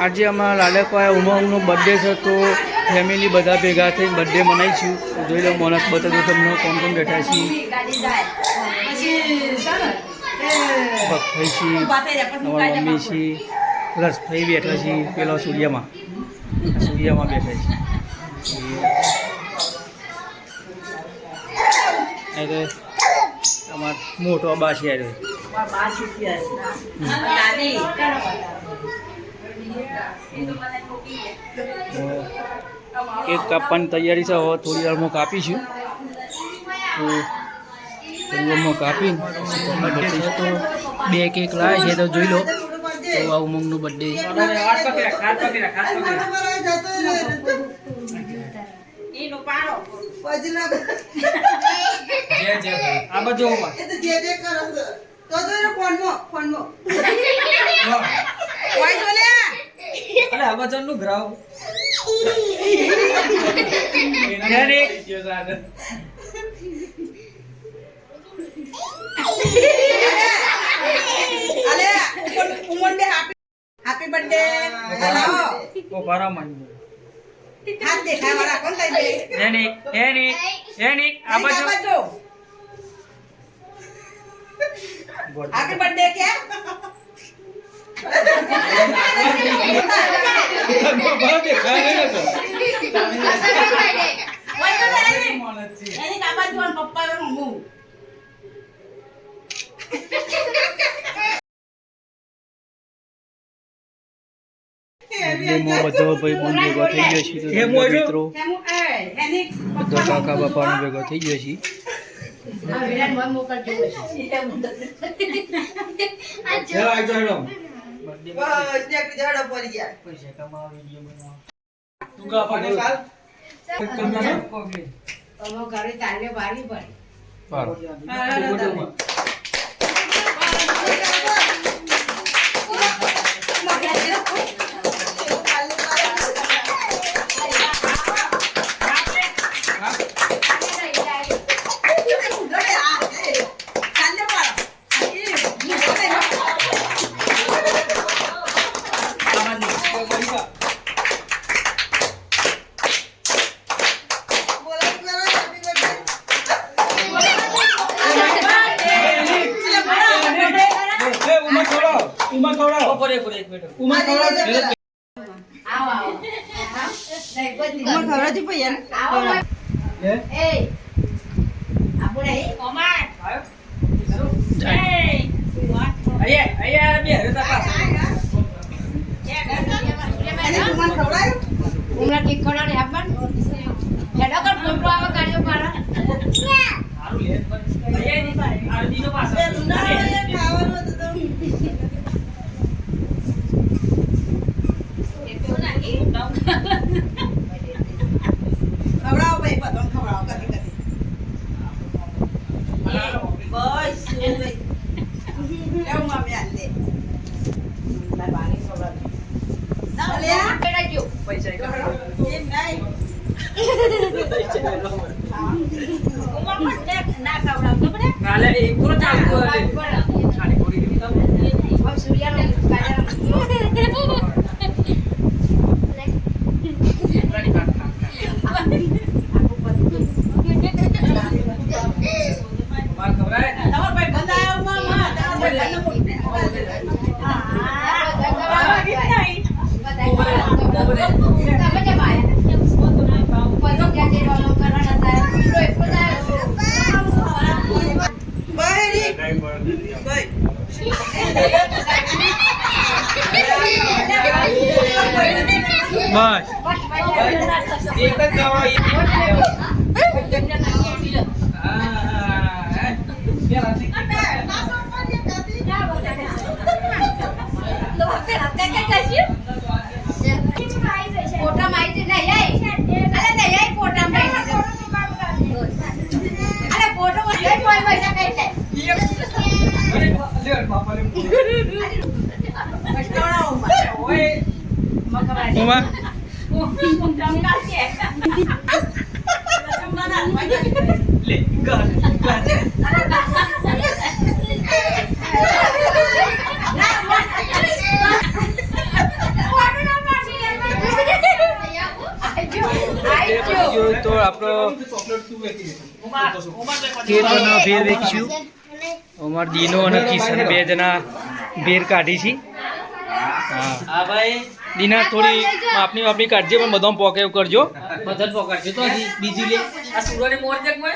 આજે અમારા લાલકવાએ ઉમંગનો બર્થડે છે તો ફેમિલી બધા ભેગા થઈને બર્થડે મનાવીશું. જોઈ લો માણસ બતાવ્યો તમને કોણ કોણ બેઠા છીએ. ભક્તભાઈ છીએ, અમારા મમ્મી છીએ, પ્લસ ભાઈ બેઠા છીએ પેલા સૂર્યમાં બેઠા છીએ. અમાર મોટો બાસી આવ્યો કેક કાપવાની તૈયારી છે. હવે થોડી વારમાં કાપીશું. તો થોડી વારમાં કાપીને બર્થડે છે તો 2 કેક લાવે છે તો જોઈ લો. તો આ ઉમંગનો બર્થડે આ બાજુ નું ગ્રાઉ हैप्पी बर्थडे ओ बारा मन हाथ देखा वाला कौन लाई दे एनिक आ बाजू हैप्पी बर्थडे क्या बहुत देखा है ना तो एनी का बाजू और पप्पा रो मम्मू ડેમો બધો ભાઈ બોન ભેગો થઈ ગયો છે. તો મિત્રો બધો કાકા બાપાનો ભેગો થઈ ગયો છે. बस एक गावा આપણો કેક અને ભેર વેચીશું. અમાર દીનો અને કિશન 2 જણા ભેર કાઢી છે. હા ભાઈ દીના થોડી માપની કાઢજે પણ બધામાં પોકે એવું કરજો. બધા પોકાડજો તો બીજી લે આ સુરોની મોર દેખ મને.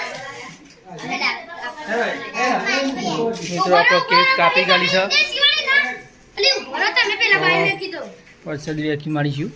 મિત્રો આપણો કેક કાપી કાઢી છે. વરસાદ વેચી મારીશું.